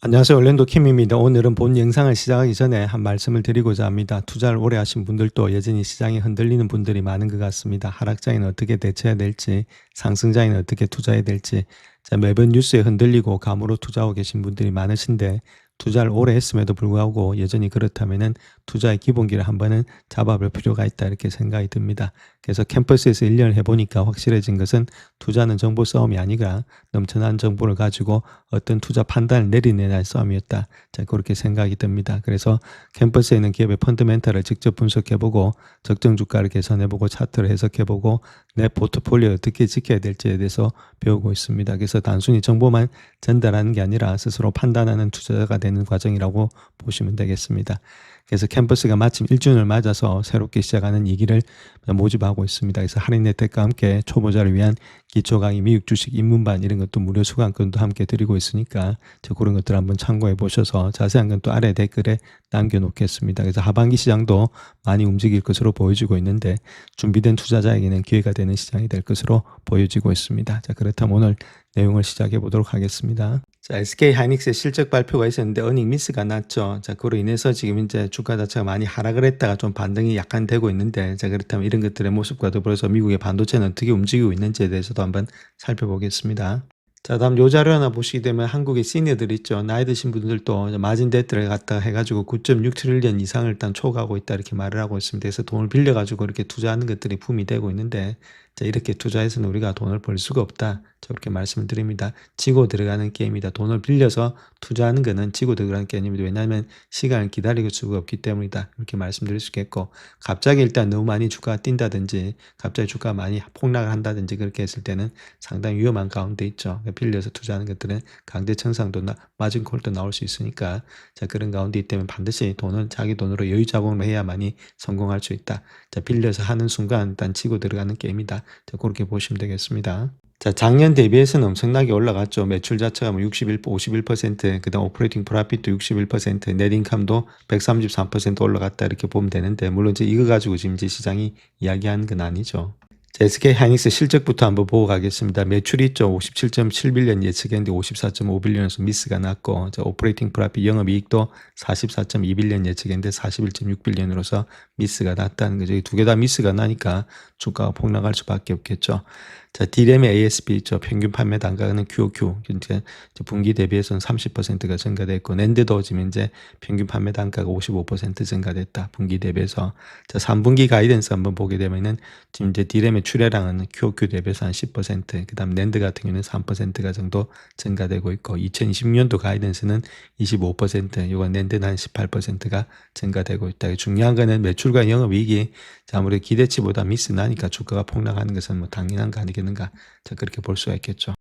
안녕하세요. 얼랜도 킴입니다. 오늘은 본 영상을 시작하기 전에 한 말씀을 드리고자 합니다. 투자를 오래 하신 분들도 여전히 시장이 흔들리는 분들이 많은 것 같습니다. 하락장에는 어떻게 대처해야 될지, 상승장에는 어떻게 투자해야 될지, 매번 뉴스에 흔들리고 감으로 투자하고 계신 분들이 많으신데 투자를 오래 했음에도 불구하고 여전히 그렇다면은 투자의 기본기를 한번은 잡아볼 필요가 있다 이렇게 생각이 듭니다. 그래서 캠퍼스에서 1년을 해보니까 확실해진 것은 투자는 정보 싸움이 아니라 넘쳐난 정보를 가지고 어떤 투자 판단을 내리내는 싸움이었다. 그렇게 생각이 듭니다. 그래서 캠퍼스에 있는 기업의 펀더멘탈을 직접 분석해보고 적정 주가를 계산해보고 차트를 해석해보고 내 포트폴리오 어떻게 지켜야 될지에 대해서 배우고 있습니다. 그래서 단순히 정보만 전달하는 게 아니라 스스로 판단하는 투자자가 되는 과정이라고 보시면 되겠습니다. 그래서 캠퍼스가 마침 1주년을 맞아서 새롭게 시작하는 2기를 모집하고 있습니다. 그래서 할인 혜택과 함께 초보자를 위한 기초 강의, 미국 주식 입문반 이런 것도 무료 수강권도 함께 드리고 있으니까 그런 것들 한번 참고해 보셔서 자세한 건 또 아래 댓글에 남겨놓겠습니다. 그래서 하반기 시장도 많이 움직일 것으로 보여지고 있는데 준비된 투자자에게는 기회가 되는 시장이 될 것으로 보여지고 있습니다. 그렇다면 오늘 내용을 시작해 보도록 하겠습니다. SK 하이닉스의 실적 발표가 있었는데 어닝 미스가 났죠. 그로 인해서 지금 이제 주가 자체가 많이 하락을 했다가 좀 반등이 약간 되고 있는데 그렇다면 이런 것들의 모습과 더불어서 미국의 반도체는 어떻게 움직이고 있는지에 대해서도 한번 살펴보겠습니다. 다음 요 자료 하나 보시게 되면 한국의 시니어들 있죠. 나이 드신 분들도 마진 데트를 갖다가 해가지고 9.6 트릴리언 이상을 일단 초과하고 있다 이렇게 말을 하고 있습니다. 그래서 돈을 빌려가지고 이렇게 투자하는 것들이 붐이 되고 있는데 이렇게 투자해서는 우리가 돈을 벌 수가 없다. 그렇게 말씀을 드립니다. 지고 들어가는 게임이다. 돈을 빌려서 투자하는 것은 지고 들어가는 게임입니다. 왜냐하면 시간을 기다릴 수가 없기 때문이다. 이렇게 말씀드릴 수 있겠고 갑자기 일단 너무 많이 주가가 뛴다든지 갑자기 주가가 많이 폭락을 한다든지 그렇게 했을 때는 상당히 위험한 가운데 있죠. 빌려서 투자하는 것들은 강제 청산도 마진콜도 나올 수 있으니까 그런 가운데 있기 때문에 반드시 돈을 자기 돈으로 여유 자금으로 해야만이 성공할 수 있다. 빌려서 하는 순간 일단 지고 들어가는 게임이다. 그렇게 보시면 되겠습니다. 작년 대비해서는 엄청나게 올라갔죠. 매출 자체가 51%, 그다음 오퍼레이팅 프로핏도 61%, 넷인컴도 133% 올라갔다 이렇게 보면 되는데 물론 이제 이거 가지고 지금 이제 시장이 이야기하는 건 아니죠. SK 하이닉스 실적부터 한번 보고 가겠습니다. 매출이 있죠. 57.7빌리언 예측했는데 54.5빌리언에서 미스가 났고 오퍼레이팅 프로핏 영업이익도 44.2빌리언 예측했는데 41.6빌리언으로서 미스가 났다는 거죠. 두 개 다 미스가 나니까 주가가 폭락할 수밖에 없겠죠. D램의 ASP 있죠. 평균 판매 단가는 QOQ 이제 분기 대비해서는 30%가 증가됐고 낸드도 지금 이제 평균 판매 단가가 55% 증가됐다. 분기 대비해서 3분기 가이던스 한번 보게 되면은 지금 이제 D램의 출하량은 QOQ 대비해서 한 10%, 그다음 낸드 같은 경우는 3%가 정도 증가되고 있고 2020년도 가이던스는 25%, 이건 낸드는 한 18%가 증가되고 있다. 중요한 거는 매출과 영업이익이 아무래도 기대치보다 미스 나니까 주가가 폭락하는 것은 뭐 당연한 거 아니겠는가. 그렇게 볼 수가 있겠죠.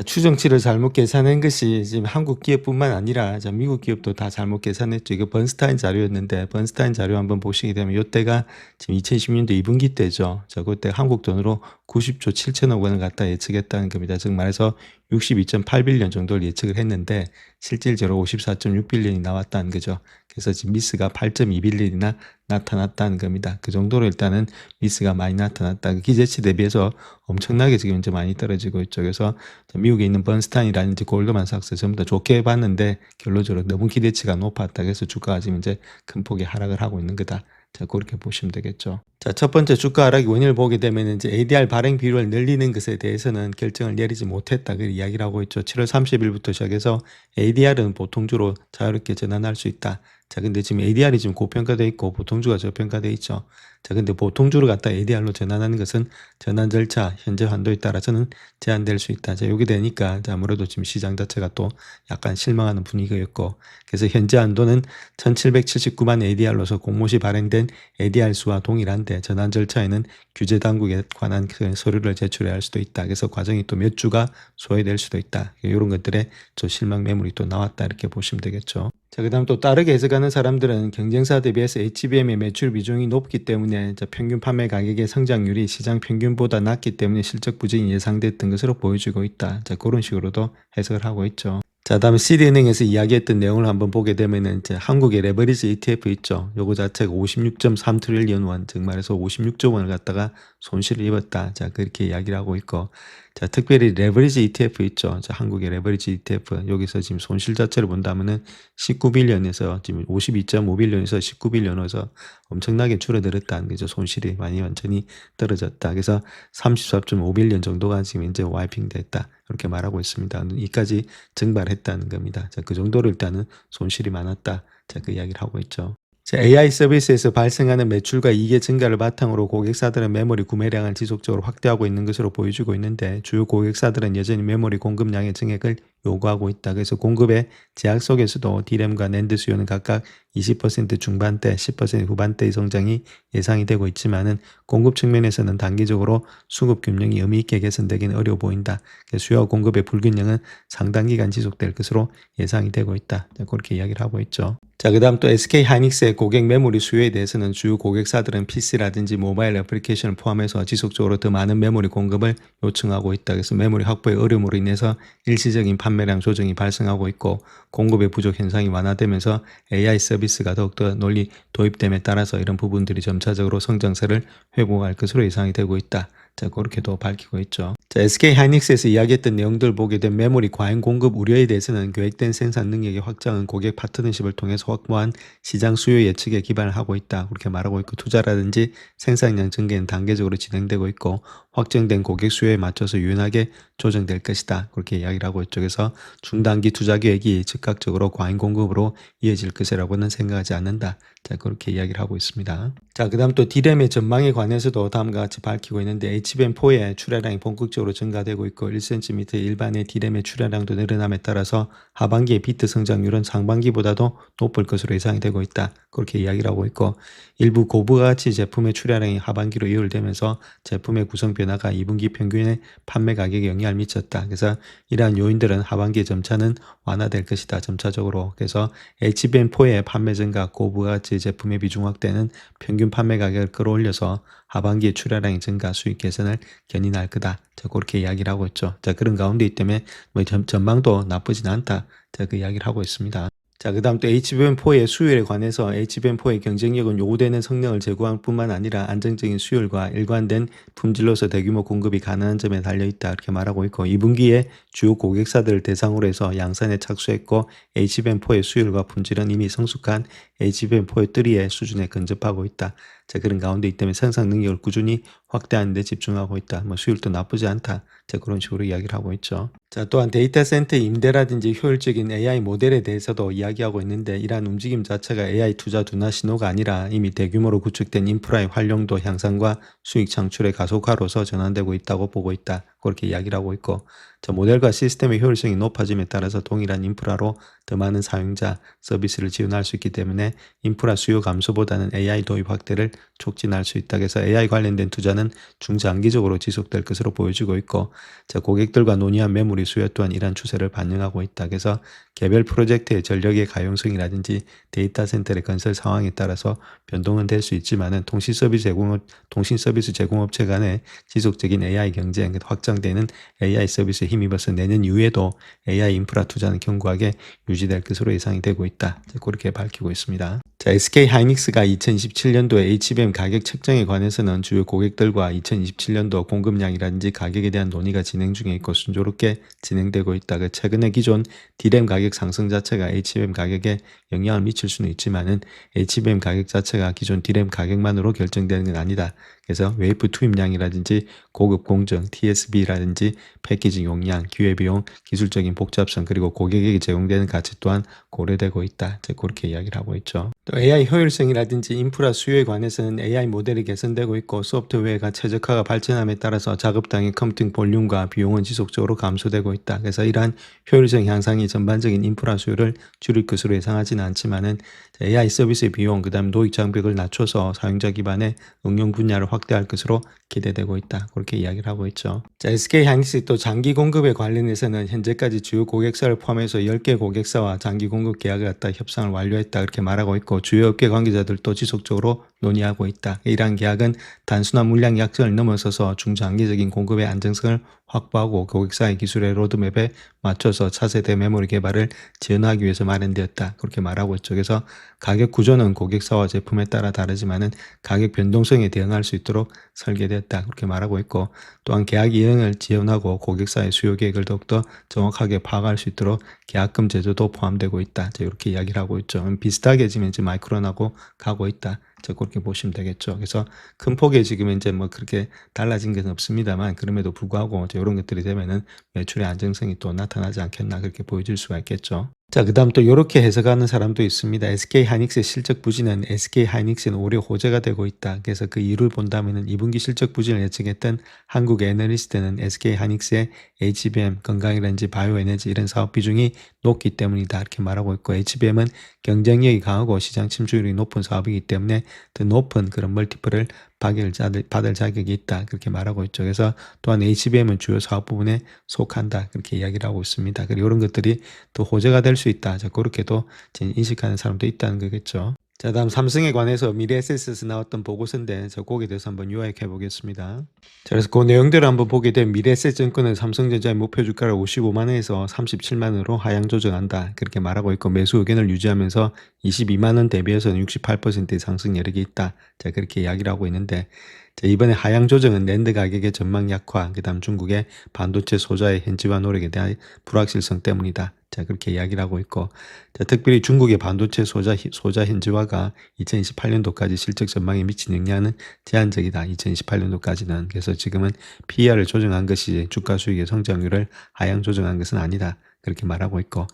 추정치를 잘못 계산한 것이 지금 한국 기업뿐만 아니라 미국 기업도 다 잘못 계산했죠. 이거 번스타인 자료였는데 번스타인 자료 한번 보시게 되면 이때가 지금 2010년도 2분기 때죠. 그때 한국 돈으로 90조 7천억 원을 갖다 예측했다는 겁니다. 즉 말해서 62.8빌리언 정도를 예측을 했는데 실질적으로 54.6빌리언이 나왔다는 거죠. 그래서 지금 미스가 8.2빌리언이나 나타났다는 겁니다. 그 정도로 일단은 미스가 많이 나타났다. 기대치 대비해서 엄청나게 지금 이제 많이 떨어지고 있죠. 그래서 미국에 있는 번스타인이라든지 골드만삭스 전부 다 좋게 봤는데 결론적으로 너무 기대치가 높았다. 그래서 주가가 지금 이제 큰 폭의 하락을 하고 있는 거다. 그렇게 보시면 되겠죠. 첫 번째 주가 하락의 원인을 보게 되면 이제 ADR 발행 비율을 늘리는 것에 대해서는 결정을 내리지 못했다. 그 이야기를 하고 있죠. 7월 30일부터 시작해서 ADR은 보통주로 자유롭게 전환할 수 있다. 근데 지금 ADR이 지금 고평가되어 있고 보통주가 저평가되어 있죠. 근데 보통주를 갖다 ADR로 전환하는 것은 전환 절차, 현재 환도에 따라서는 제한될 수 있다. 요게 되니까 아무래도 지금 시장 자체가 또 약간 실망하는 분위기였고, 그래서 현재 한도는 1779만 ADR로서 공모시 발행된 ADR 수와 동일한데 전환 절차에는 규제 당국에 관한 그 서류를 제출해야 할 수도 있다. 그래서 과정이 또 몇 주가 소요될 수도 있다. 이런 것들에 저 실망 매물이 또 나왔다 이렇게 보시면 되겠죠. 그다음 또 다르게 해석하는 사람들은 경쟁사 대비해서 HBM의 매출 비중이 높기 때문에 평균 판매 가격의 성장률이 시장 평균보다 낮기 때문에 실적 부진이 예상됐던 것으로 보여지고 있다. 그런 식으로도 해석을 하고 있죠. 자, 다음에 CD은행에서 이야기했던 내용을 한번 보게 되면은 이제 한국의 레버리지 ETF 있죠. 요거 자체가 56.3 트릴리언 원, 즉 말해서 56조 원을 갖다가 손실을 입었다. 자, 그렇게 이야기를 하고 있고. 자, 특별히 레버리지 ETF 있죠. 자, 한국의 레버리지 ETF. 여기서 지금 손실 자체를 본다면은 19빌리언에서 지금 52.5빌리언에서 19빌리언에서 엄청나게 줄어들었다는 거죠. 손실이 많이 완전히 떨어졌다. 그래서 34.5빌리언 정도가 지금 이제 와이핑 됐다. 그렇게 말하고 있습니다. 이까지 증발했다는 겁니다. 자, 그 정도로 일단은 손실이 많았다. 자, 그 이야기를 하고 있죠. 자, AI 서비스에서 발생하는 매출과 이익의 증가를 바탕으로 고객사들은 메모리 구매량을 지속적으로 확대하고 있는 것으로 보여주고 있는데 주요 고객사들은 여전히 메모리 공급량의 증액을 요구하고 있다. 그래서 공급의 제약 속에서도 D램과 낸드 수요는 각각 20% 중반대, 10% 후반대의 성장이 예상이 되고 있지만은 공급 측면에서는 단기적으로 수급 균형이 의미 있게 개선되기는 어려워 보인다. 수요와 공급의 불균형은 상당 기간 지속될 것으로 예상이 되고 있다. 그렇게 이야기를 하고 있죠. 자, 그 다음 또 SK 하이닉스의 고객 메모리 수요에 대해서는 주요 고객사들은 PC라든지 모바일 애플리케이션을 포함해서 지속적으로 더 많은 메모리 공급을 요청하고 있다. 그래서 메모리 확보의 어려움으로 인해서 일시적인 판매량 조정이 발생하고 있고 공급의 부족 현상이 완화되면서 AI 서비스가 더욱더 널리 도입됨에 따라서 이런 부분들이 점차적으로 성장세를 회복할 것으로 예상이 되고 있다. 자, 그렇게도 밝히고 있죠. 자, SK 하이닉스에서 이야기했던 내용들 보게 된 메모리 과잉 공급 우려에 대해서는 계획된 생산 능력의 확장은 고객 파트너십을 통해서 확보한 시장 수요 예측에 기반을 하고 있다. 그렇게 말하고 있고 투자라든지 생산량 증대는 단계적으로 진행되고 있고 확정된 고객 수요에 맞춰서 유연하게 조정될 것이다. 그렇게 이야기를 하고 있죠. 그래서 중단기 투자 계획이 즉각적으로 과잉 공급으로 이어질 것이라고는 생각하지 않는다. 자, 그렇게 이야기를 하고 있습니다. 자, 그 다음 또 D램의 전망에 관해서도 다음과 같이 밝히고 있는데 HBM4의 출하량이 본격적으로 증가되고 있고 1cm 일반의 D램의 출하량도 늘어남에 따라서 하반기의 비트 성장률은 상반기보다도 높을 것으로 예상이 되고 있다. 그렇게 이야기를 하고 있고 일부 고부가가치 제품의 출하량이 하반기로 이월되면서 제품의 구성 변화가 2분기 평균의 판매 가격에 영향을 미쳤다. 그래서 이러한 요인들은 하반기에 점차는 완화될 것이다. 점차적으로. 그래서 HBM4의 판매 증가, 고부가가치 제품의 비중 확대는 평균 판매 가격을 끌어올려서 하반기에 출하량의 증가, 수익 개선을 견인할 거다. 자, 그렇게 이야기를 하고 있죠. 자, 그런 가운데 있다면 뭐 전망도 나쁘진 않다. 자, 그 이야기를 하고 있습니다. 자, 그 다음 또 HBM4의 수요에 관해서 HBM4의 경쟁력은 요구되는 성능을 제공할 뿐만 아니라 안정적인 수요율과 일관된 품질로서 대규모 공급이 가능한 점에 달려있다. 이렇게 말하고 있고 2분기에 주요 고객사들을 대상으로 해서 양산에 착수했고 HBM4의 수요율과 품질은 이미 성숙한 HBM4의 3의 수준에 근접하고 있다. 자, 그런 가운데 있다면 생산 능력을 꾸준히 확대하는 데 집중하고 있다. 뭐 수율도 나쁘지 않다. 자, 그런 식으로 이야기를 하고 있죠. 자, 또한 데이터 센터 임대라든지 효율적인 AI 모델에 대해서도 이야기하고 있는데 이러한 움직임 자체가 AI 투자 둔화 신호가 아니라 이미 대규모로 구축된 인프라의 활용도 향상과 수익 창출의 가속화로서 전환되고 있다고 보고 있다. 그렇게 이야기를 하고 있고 자, 모델과 시스템의 효율성이 높아짐에 따라서 동일한 인프라로 더 많은 사용자 서비스를 지원할 수 있기 때문에 인프라 수요 감소보다는 AI 도입 확대를 촉진할 수 있다. 그래서 AI 관련된 투자는 중장기적으로 지속될 것으로 보여지고 있고 자, 고객들과 논의한 메모리 수요 또한 이러한 추세를 반영하고 있다. 그래서 개별 프로젝트의 전력의 가용성이라든지 데이터 센터의 건설 상황에 따라서 변동은 될 수 있지만은 통신 서비스 제공업체 간의 지속적인 AI 경쟁, 확장되는 AI 서비스에 힘입어서 내년 이후에도 AI 인프라 투자는 견고하게 유지될 것으로 예상이 되고 있다. 그렇게 밝히고 있습니다. 자, SK 하이닉스가 2027년도에 HBM 가격 책정에 관해서는 주요 고객들과 2027년도 공급량이라든지 가격에 대한 논의가 진행 중에 있고 순조롭게 진행되고 있다. 최근에 기존 D램 가격 상승 자체가 HBM 가격에 영향을 미칠 수는 있지만은 HBM 가격 자체가 기존 D램 가격만으로 결정되는 건 아니다. 그래서 웨이프 투입량이라든지 고급 공정, TSB라든지 패키징 용량, 기회비용, 기술적인 복잡성 그리고 고객에게 제공되는 가치 또한 고려되고 있다. 그렇게 이야기를 하고 있죠. 또 AI 효율성이라든지 인프라 수요에 관해서는 AI 모델이 개선되고 있고 소프트웨어가 최적화가 발전함에 따라서 작업당의 컴퓨팅 볼륨과 비용은 지속적으로 감소되고 있다. 그래서 이러한 효율성 향상이 전반적인 인프라 수요를 줄일 것으로 예상하지는 않지만은 AI 서비스의 비용, 그다음 노익 장벽을 낮춰서 사용자 기반의 응용 분야를 확대할 것으로 기대되고 있다. 그렇게 이야기를 하고 있죠. 자, SK하이닉스 또 장기 공급에 관련해서는 현재까지 주요 고객사를 포함해서 10개 고객사와 장기 공급 계약을 갖다 협상을 완료했다. 그렇게 말하고 있고 주요 업계 관계자들도 지속적으로 논의하고 있다. 이러한 계약은 단순한 물량 약정을 넘어서서 중장기적인 공급의 안정성을 확보하고 고객사의 기술의 로드맵에 맞춰서 차세대 메모리 개발을 지원하기 위해서 마련되었다. 그렇게 말하고 있죠. 그래서 가격 구조는 고객사와 제품에 따라 다르지만은 가격 변동성에 대응할 수 있도록 설계되었다. 그렇게 말하고 있고 또한 계약 이행을 지원하고 고객사의 수요 계획을 더욱더 정확하게 파악할 수 있도록 계약금 제조도 포함되고 있다. 이렇게 이야기를 하고 있죠. 비슷하게 지금 이제 마이크론하고 가고 있다. 그렇게 보시면 되겠죠. 그래서 큰 폭에 지금 이제 뭐 그렇게 달라진 것은 없습니다만 그럼에도 불구하고 이런 것들이 되면은 매출의 안정성이 또 나타나지 않겠나 그렇게 보여질 수가 있겠죠. 자, 그 다음 또 이렇게 해석하는 사람도 있습니다. SK하이닉스의 실적 부진은 SK하이닉스는 올해 호재가 되고 있다. 그래서 그 이유를 본다면은 2분기 실적 부진을 예측했던 한국 애널리스트는 SK하이닉스의 HBM, 건강이라든지 바이오에너지 이런 사업 비중이 높기 때문이다. 이렇게 말하고 있고 HBM은 경쟁력이 강하고 시장 침투율이 높은 사업이기 때문에 더 높은 그런 멀티플을 받을 자격이 있다. 그렇게 말하고 있죠. 그래서 또한 HBM은 주요 사업 부분에 속한다. 그렇게 이야기를 하고 있습니다. 그리고 이런 것들이 또 호재가 될 수 있다. 그렇게도 인식하는 사람도 있다는 거겠죠. 자, 다음 삼성에 관해서 미래에셋에서 나왔던 보고서인데 거기에 대해서 한번 요약해 보겠습니다. 자, 그래서 그 내용대로 한번 보게 되면 미래에셋증권은 삼성전자의 목표 주가를 55만 원에서 37만 원으로 하향 조정한다. 그렇게 말하고 있고 매수 의견을 유지하면서 22만 원 대비해서는 68%의 상승 여력이 있다. 자, 그렇게 이야기를 하고 있는데 자, 이번에 하향 조정은 낸드 가격의 전망 약화, 그다음 중국의 반도체 소자의 현지화 노력에 대한 불확실성 때문이다. 자, 그렇게 이야기를 하고 있고, 자, 특별히 중국의 반도체 소자 현지화가 2028년도까지 실적 전망에 미친 영향은 제한적이다. 2028년도까지는. 그래서 지금은 PER을 조정한 것이 주가 수익의 성장률을 하향 조정한 것은 아니다. 그렇게 말하고 있고,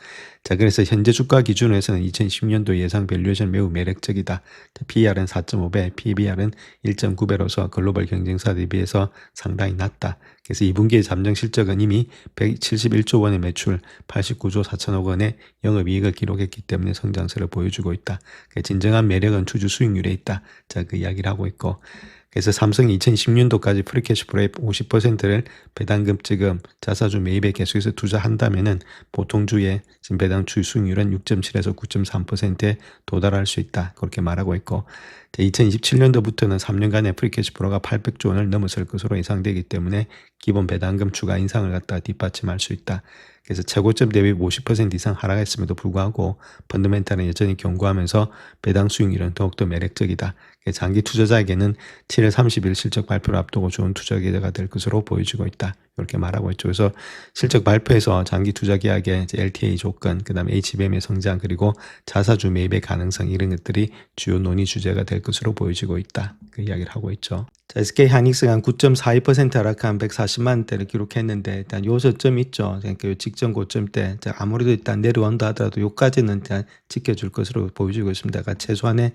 자, 그래서 현재 주가 기준에서는 2010년도 예상 밸류에이션 매우 매력적이다. PER은 4.5배, PBR은 1.9배로서 글로벌 경쟁사 대비해서 상당히 낮다. 그래서 2분기의 잠정 실적은 이미 171조 원의 매출, 89조 4천억 원의 영업이익을 기록했기 때문에 성장세를 보여주고 있다. 진정한 매력은 주주 수익률에 있다. 자, 그 이야기를 하고 있고, 그래서 삼성이 2010년도까지 프리캐시플로의 50%를 배당금, 자사주 매입에 계속해서 투자한다면은 보통 주의 지금 배당주 수익률은 6.7에서 9.3%에 도달할 수 있다. 그렇게 말하고 있고, 2027년도부터는 3년간의 프리캐시플로가 800조 원을 넘어설 것으로 예상되기 때문에 기본 배당금 추가 인상을 갖다가 뒷받침할 수 있다. 그래서 최고점 대비 50% 이상 하락했음에도 불구하고 펀더멘탈은 여전히 견고하면서 배당 수익률은 더욱더 매력적이다. 장기 투자자에게는 7월 30일 실적 발표를 앞두고 좋은 투자 기회가 될 것으로 보여지고 있다. 이렇게 말하고 있죠. 그래서 실적 발표에서 장기 투자 계약의 LTA 조건, 그다음에 HBM의 성장, 그리고 자사주 매입의 가능성 이런 것들이 주요 논의 주제가 될 것으로 보여지고 있다. 그 이야기를 하고 있죠. 자, SK하이닉스가 한 9.42% 하락한 140만 원대를 기록했는데 일단 요 저점이 있죠. 그러니까 요 직전 고점 때 아무래도 일단 내려온다 하더라도 요까지는 일단 지켜줄 것으로 보여지고 있습니다. 그러니까 최소한의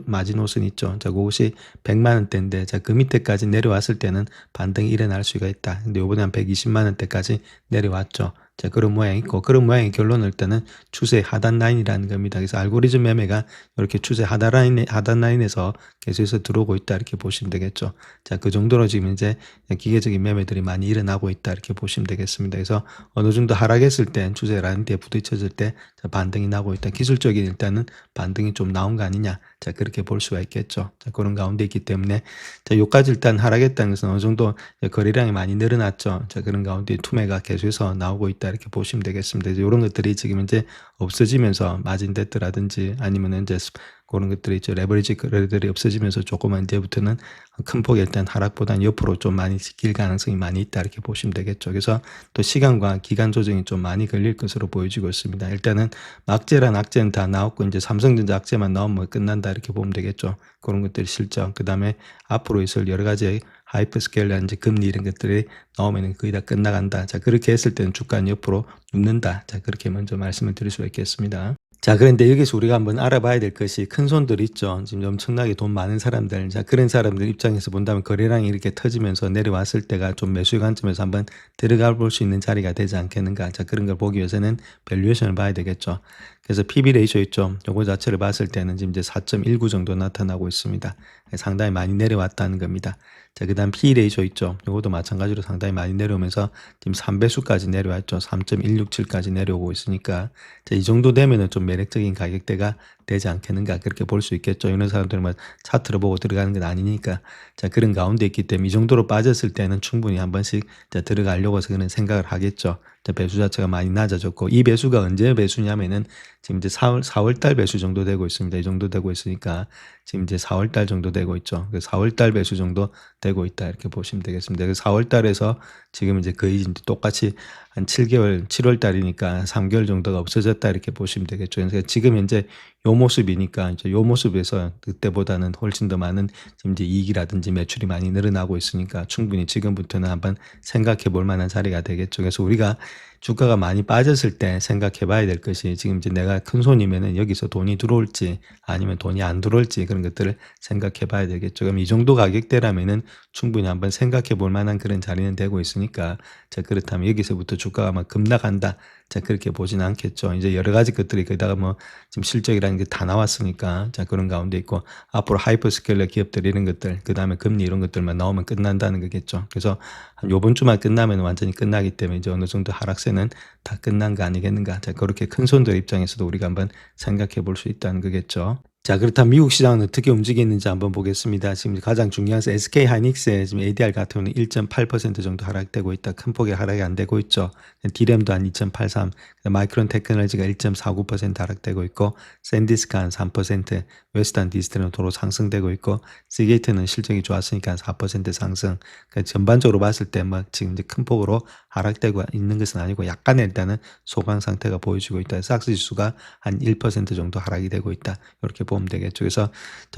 마지노선 있죠. 자, 그것이 100만 원대인데 자, 그 밑에까지 내려왔을 때는 반등이 일어날 수가 있다. 근데 요번에 한 120만 원대까지 내려왔죠. 자, 그런 모양이 있고, 그런 모양의 결론을 일단은 추세 하단 라인이라는 겁니다. 그래서 알고리즘 매매가 이렇게 추세 하단 라인에서 계속해서 들어오고 있다. 이렇게 보시면 되겠죠. 자, 그 정도로 지금 이제 기계적인 매매들이 많이 일어나고 있다. 이렇게 보시면 되겠습니다. 그래서 어느 정도 하락했을 때 추세 라인대에 부딪혀질 때 반등이 나고 있다. 기술적인 일단은 반등이 좀 나온 거 아니냐. 자, 그렇게 볼 수가 있겠죠. 자, 그런 가운데 있기 때문에 자, 요까지 일단 하락했다는 것은 어느 정도 거래량이 많이 늘어났죠. 자, 그런 가운데 투매가 계속해서 나오고 있다. 이렇게 보시면 되겠습니다. 이런 것들이 지금 이제 없어지면서 마진 데트라든지 아니면 이제 그런 것들이 있죠. 레버리지 거래들이 없어지면서 조금만 이제부터는 큰 폭의 일단 하락보다는 옆으로 좀 많이 길 가능성이 많이 있다. 이렇게 보시면 되겠죠. 그래서 또 시간과 기간 조정이 좀 많이 걸릴 것으로 보여지고 있습니다. 일단은 악재란 악재는 다 나왔고 이제 삼성전자 악재만 나오면 끝난다. 이렇게 보면 되겠죠. 그런 것들이 실적, 그 다음에 앞으로 있을 여러 가지 하이퍼스케일이라든지 금리 이런 것들이 나오면 거의 다 끝나간다. 자, 그렇게 했을 때는 주가는 옆으로 눕는다. 자, 그렇게 먼저 말씀을 드릴 수가 있겠습니다. 자, 그런데 여기서 우리가 한번 알아봐야 될 것이 큰 손들 있죠. 지금 엄청나게 돈 많은 사람들. 자, 그런 사람들 입장에서 본다면 거래량이 이렇게 터지면서 내려왔을 때가 좀 매수의 관점에서 한번 들어가 볼 수 있는 자리가 되지 않겠는가. 자, 그런 걸 보기 위해서는 밸류에이션을 봐야 되겠죠. 그래서 PB 레이쇼 있죠. 요거 자체를 봤을 때는 지금 이제 4.19 정도 나타나고 있습니다. 상당히 많이 내려왔다는 겁니다. 자, 그다음 P 레이쇼 있죠. 요것도 마찬가지로 상당히 많이 내려오면서 지금 3배수까지 내려왔죠. 3.167까지 내려오고 있으니까 자, 이 정도 되면은 좀 매력적인 가격대가 되지 않겠는가 그렇게 볼 수 있겠죠. 이런 사람들은 뭐 차트를 보고 들어가는 건 아니니까 자, 그런 가운데 있기 때문에 이 정도로 빠졌을 때는 충분히 한 번씩 자, 들어가려고 해서 그런 생각을 하겠죠. 자, 배수 자체가 많이 낮아졌고 이 배수가 언제 배수냐면은 지금 이제 4월 달 배수 정도 되고 있습니다. 이 정도 되고 있으니까 지금 이제 4월 달 정도 되고 있죠. 4월 달 배수 정도 되고 있다 이렇게 보시면 되겠습니다. 4월 달에서 지금 이제 거의 이제 똑같이 한 7개월, 7월 달이니까 3개월 정도가 없어졌다 이렇게 보시면 되겠죠. 그래서 지금 현재 요 모습이니까 이제 요 모습에서 그때보다는 훨씬 더 많은 지금 이제 이익이라든지 매출이 많이 늘어나고 있으니까 충분히 지금부터는 한번 생각해 볼 만한 자리가 되겠죠. 그래서 우리가 주가가 많이 빠졌을 때 생각해 봐야 될 것이 지금 이제 내가 큰 손이면은 여기서 돈이 들어올지 아니면 돈이 안 들어올지 그런 것들을 생각해 봐야 되겠죠. 그럼 이 정도 가격대라면은 충분히 한번 생각해 볼 만한 그런 자리는 되고 있으니까 자, 그렇다면 여기서부터 주가가 막 급락한다. 자, 그렇게 보지는 않겠죠. 이제 여러 가지 것들이 거기다가 뭐 지금 실적이라는 게 다 나왔으니까 자, 그런 가운데 있고 앞으로 하이퍼스케일러 기업들 이런 것들 그다음에 금리 이런 것들만 나오면 끝난다는 거겠죠. 그래서 한 요번 주만 끝나면 완전히 끝나기 때문에 이제 어느 정도 하락세는 다 끝난 거 아니겠는가. 자, 그렇게 큰 손들 입장에서도 우리가 한번 생각해 볼 수 있다는 거겠죠. 자, 그렇다면 미국 시장은 어떻게 움직이는지 한번 보겠습니다. 지금 가장 중요한 것은 SK 하이닉스의 지금 ADR 같은 경우는 1.8% 정도 하락되고 있다. 큰 폭의 하락이 안 되고 있죠. D램도 한 2.83, 마이크론 테크놀로지가 1.49% 하락되고 있고, 샌디스크가 한 3%, 웨스턴 디스트는 도로 상승되고 있고, 시게이트는 실적이 좋았으니까 한 4% 상승. 그러니까 전반적으로 봤을 때 막 지금 이제 큰 폭으로 하락되고 있는 것은 아니고 약간의 일단은 소강 상태가 보여지고 있다. 삭스 지수가 한 1% 정도 하락이 되고 있다. 이렇게 보면 되겠죠. 그래서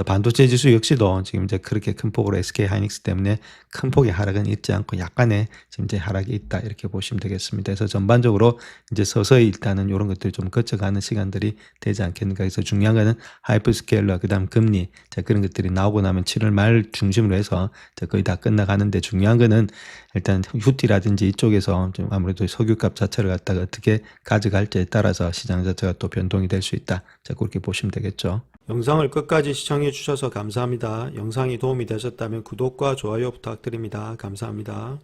반도체 지수 역시도 지금 이제 그렇게 큰 폭으로 SK 하이닉스 때문에 큰 폭의 하락은 있지 않고 약간의 지금 이제 하락이 있다. 이렇게 보시면 되겠습니다. 그래서 전반적으로 이제 서서히 일단은 이런 것들이 좀 거쳐가는 시간들이 되지 않겠는가. 그래서 중요한 거는 하이퍼스케일러 그다음 금리 자, 그런 것들이 나오고 나면 7월 말 중심으로 해서 자, 거의 다 끝나가는데 중요한 거는 일단 휴티라든지 이쪽에서 좀 아무래도 석유값 자체를 갖다가 어떻게 가져갈지에 따라서 시장 자체가 또 변동이 될 수 있다. 자, 그렇게 보시면 되겠죠. 영상을 끝까지 시청해 주셔서 감사합니다. 영상이 도움이 되셨다면 구독과 좋아요 부탁드립니다. 감사합니다.